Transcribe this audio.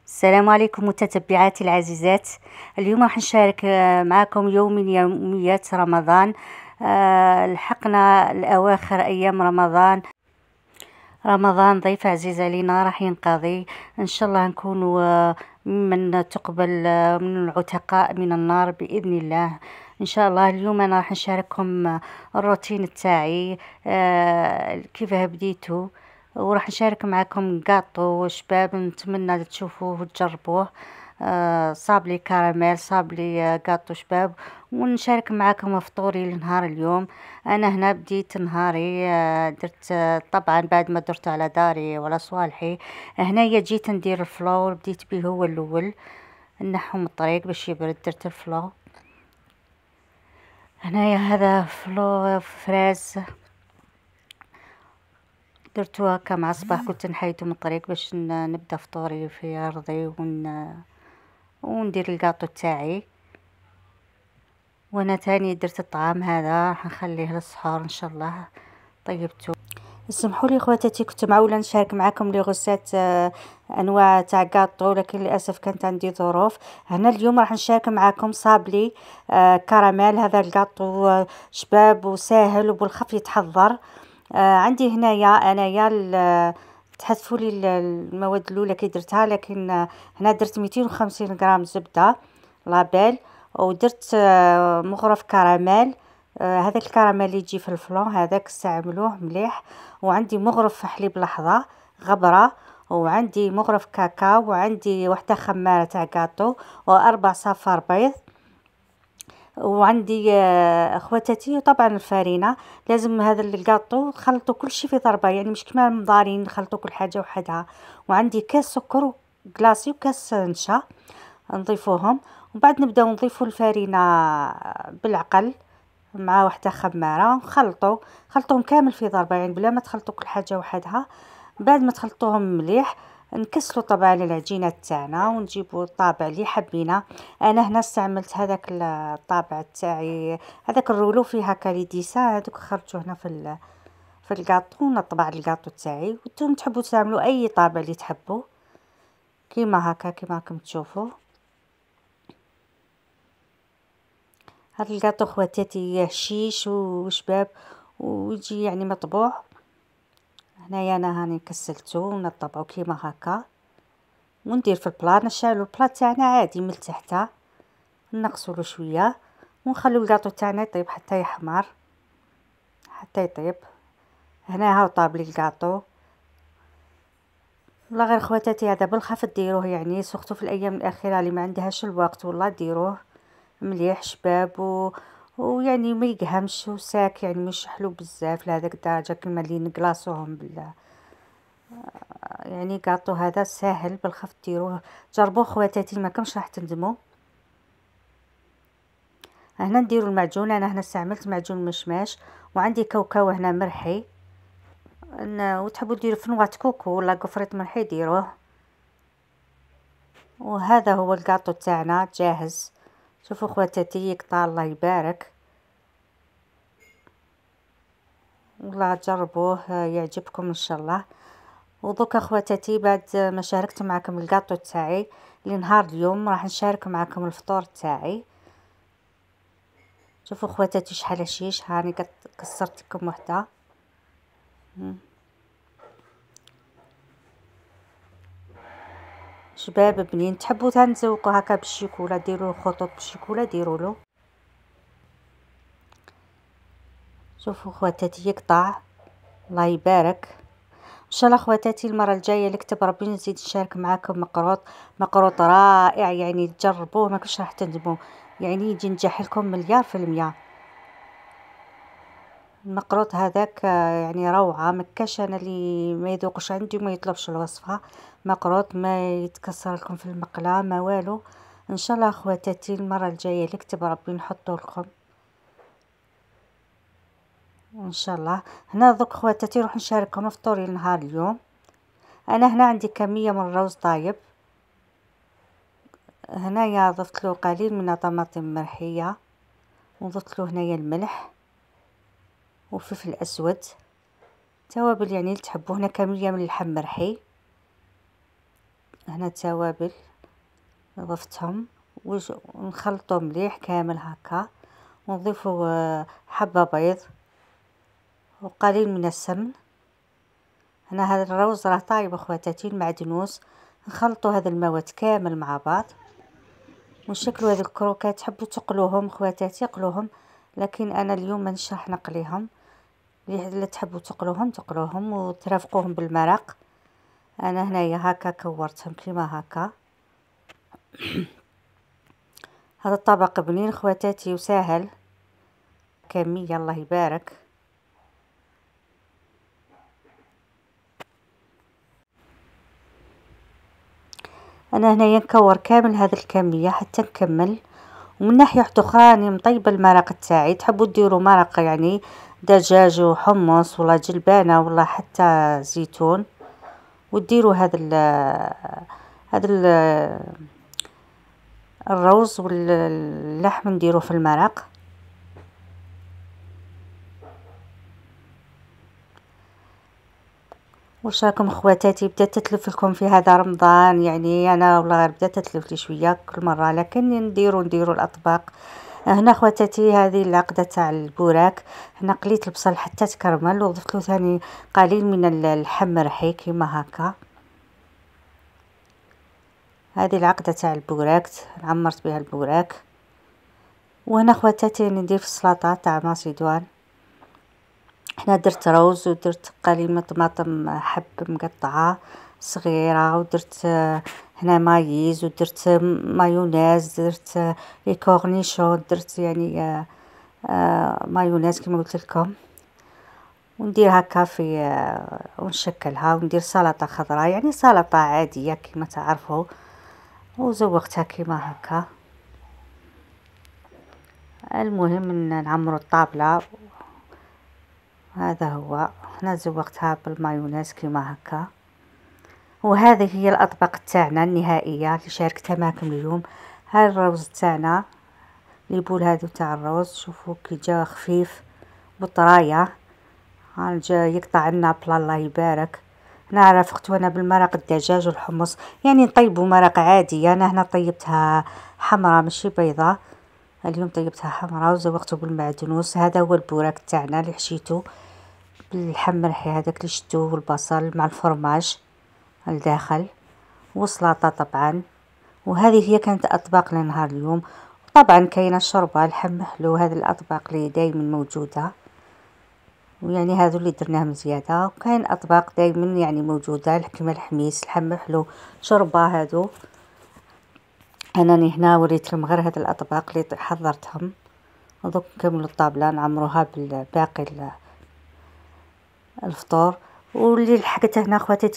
السلام عليكم متتبعاتي العزيزات. اليوم راح نشارك معكم يوم من يوميات رمضان. لحقنا الأواخر أيام رمضان. رمضان ضيف عزيز علينا راح ينقضي، إن شاء الله نكونوا ممن تقبل من العتقاء من النار بإذن الله. إن شاء الله اليوم أنا راح نشارككم الروتين تاعي، كيفاه بديتو، وراح نشارك معكم قاطو شباب نتمنى تشوفوه وتجربوه. صابلي كراميل، صابلي قاطو شباب، ونشارك معكم فطوري لنهار اليوم. انا هنا بديت نهاري، درت طبعا بعد ما درت على داري ولا صوالحي. هنايا جيت ندير الفلور، بديت به هو الاول، نحوم الطريق باش يبرد. درت الفلور هنايا، هذا فلو فراز درتو هكا مع الصباح، قلت نحيدو من الطريق باش نبدا فطوري في ارضي وندير الكاطو تاعي. وانا تاني درت الطعام هذا راح نخليه للسحور ان شاء الله. طيبته. اسمحوا لي خواتاتي، كنت معوله نشارك معكم لي غسات انواع تاع كاطو، لكن للاسف كانت عندي ظروف. هنا اليوم راح نشارك معكم صابلي كراميل. هذا الكاطو شباب وساهل وبالخف يتحضر. عندي هنايا انايا تحذفوا لي المواد الاولى كي درتها، لكن هنا درت 250 غرام زبده لابيل، ودرت مغرف كراميل. هذا الكراميل اللي يجي في الفلون هذاك استعملوه مليح. وعندي مغرف حليب لحظه غبره، وعندي مغرف كاكاو، وعندي وحده خماره تاع كاطو، واربع صفار بيض. وعندي اخواتاتي طبعا الفارينه. لازم هذا الكاطو خلطوا كل شيء في ضربه، يعني مش كما مضارين نخلطوا كل حاجه وحدها. وعندي كاس سكر كلاصي وكاس نشا نضيفوهم، وبعد نبداو نضيفوا الفارينه بالعقل مع وحده خماره، خلطوهم كامل في ضربه، يعني بلا ما تخلطوا كل حاجه وحدها. بعد ما تخلطوهم مليح نكسلوا طبعا العجينه تاعنا ونجيبوا الطابع اللي حبينا. انا هنا استعملت هذاك الطابع تاعي، هذاك الرولو فيه هكا لي ديسان هذوك خرجوا هنا في الكاطو، نطبع الكاطو تاعي. وانتم تحبوا تعملوا اي طابع اللي تحبوا كيما هكا كيما راكم تشوفوا. هذا الكاطو خواتاتي هشيش وشباب ويجي يعني مطبوع. هنايا انا هاني كسلته ونطبعو كيما هكا، وندير في البلا. نشعلو البلا تاعنا عادي من تحت، نقصولو شويه ونخلو الكاطو تاعنا يطيب حتى يحمر، حتى يطيب. هنا هاو طاب لي الكاطو. والله غير خواتاتي هذا بالخف ديروه، يعني سورتو في الايام الاخيره اللي ما عندهاش الوقت، والله ديروه مليح شباب ويعني ما يقهمش وساك، يعني مش حلو بزاف لهذاك الدرجه كما اللي نقلاصوهم يعني كاطو هذا ساهل بالخف ديروه. جربوه خواتاتي ما كمش راح تندموا. هنا نديروا المعجون. انا هنا استعملت معجون مشماش، وعندي كاوكاو هنا مرحي. وتحبوا ديروا فنوات كوكو ولا قفرة مرحي ديروه. وهذا هو الكاطو تاعنا جاهز. شوفوا خواتاتي يقطع الله يبارك، والله جربوه يعجبكم ان شاء الله. ودوكا خواتاتي بعد ما شاركت معكم الكاطو تاعي لنهار اليوم، راح نشارك معكم الفطور تاعي. شوفوا خواتاتي شحال هشيش، هاني كسرت لكم وحده. شباب بنين تحبوا تنزوقوا هكا بالشيكولا ديروا خطوط بالشيكولا ديروا. شوفوا خواتاتي يقطع الله يبارك. ان شاء الله خواتاتي المره الجايه اللي كتب ربي نزيد نشارك معاكم مقروط رائع، يعني تجربوه ما كنتش راح تندموا، يعني يجي نجح لكم 100%. المقروط هذاك يعني روعه، مكاش انا اللي ما يذوقش عندي وما يطلبش الوصفه. مقروط ما يتكسر لكم في المقله ما والو. ان شاء الله خواتاتي المره الجايه اللي كتب ربي نحطه لكم ان شاء الله. هنا دوك خواتاتي نروح نشارككم فطوري نهار اليوم. انا هنا عندي كميه من الروز طايب. هنايا ضفت له قليل من طماطم مرحيه، وضفت له هنايا الملح وفلفل اسود، توابل يعني اللي تحبوا. هنا كميه من اللحم مرحي. هنا التوابل ضفتهم ونخلطو مليح كامل هكا، ونضيفو حبة بيض وقليل من السمن. هنا هذا الروز راه طايب اخواتاتي المعدنوس. نخلطو هذا المواد كامل مع بعض ونشكلو هذه الكروكات. تحبوا تقلوهم اخواتاتي قلوهم، لكن انا اليوم مانيش راح نقليهم. اللي تحبوا تقلوهم وترافقوهم بالمرق. انا هنايا هكا كورتهم كيما هكا. هذا الطبق بنين اخواتاتي وسهل، كمية الله يبارك. انا هنايا نكور كامل هذه الكمية حتى نكمل. ومن ناحية اخرى راني مطيبة المرق تاعي. تحبوا ديروا مرق يعني دجاج وحمص ولا جلبانة ولا حتى زيتون، وديروا هذا الروز واللحم نديروه في المرق. واش راكم اخواتاتي؟ بدات تتلف لكم في هذا رمضان، يعني انا والله غير بدات تتلف لي شويه كل مره، لكن نديروا الاطباق. هنا اخواتاتي هذه العقده تاع البوراك. هنا قليت البصل حتى تكرمل وضفت له ثاني قليل من اللحم مرحي كيما هكا. هذه العقده تاع البوراك عمرت بها البوراك. وهنا اخواتاتي ندير في السلطه تاع ماسيدوان. هنا درت روز ودرت قليل من طماطم حب مقطعه صغيره، ودرت هنا مايز، ودرت مايونيز، درت لي كورنيشون، درت يعني مايونيز كما قلت لكم. وندير هكا في ونشكلها وندير سلطه خضراء، يعني سلطه عاديه كما تعرفوا، وزوقتها كما هكا. المهم ان نعمروا الطابله. هذا هو. هنا زوقتها بالمايونيز كما هكا. وهذه هي الاطباق تاعنا النهائيه اللي شاركتها معكم اليوم. هذا الروز تاعنا لي بول هذو تاع الروز، شوفوا كي جا خفيف بطرايه، ها جا يقطع لنا بلا الله يبارك. هنا رافقته انا بالمرق الدجاج والحمص، يعني نطيبوا مرق عادي. انا هنا طيبتها حمراء ماشي بيضاء، اليوم طيبتها حمراء وزوقته بالمعدنوس. هذا هو البوراك تاعنا اللي حشيته باللحم مرحي هذاك اللي شتوه والبصل مع الفرماج الداخل وسلطه طبعا. وهذه هي كانت اطباق لنهار اليوم. طبعا كاينه الشوربه الحم محلو، هذه الاطباق اللي دائما موجوده، ويعني هذو اللي درناهم زياده. وكاين اطباق دائما يعني موجوده كيما الحميس الحم محلو شوربه. هذو انا هنا وريتكم غير هاد الاطباق اللي حضرتهم. ودوك نكملوا الطابله نعمروها بالباقي الفطور. واللي لحقت هنا اخواتي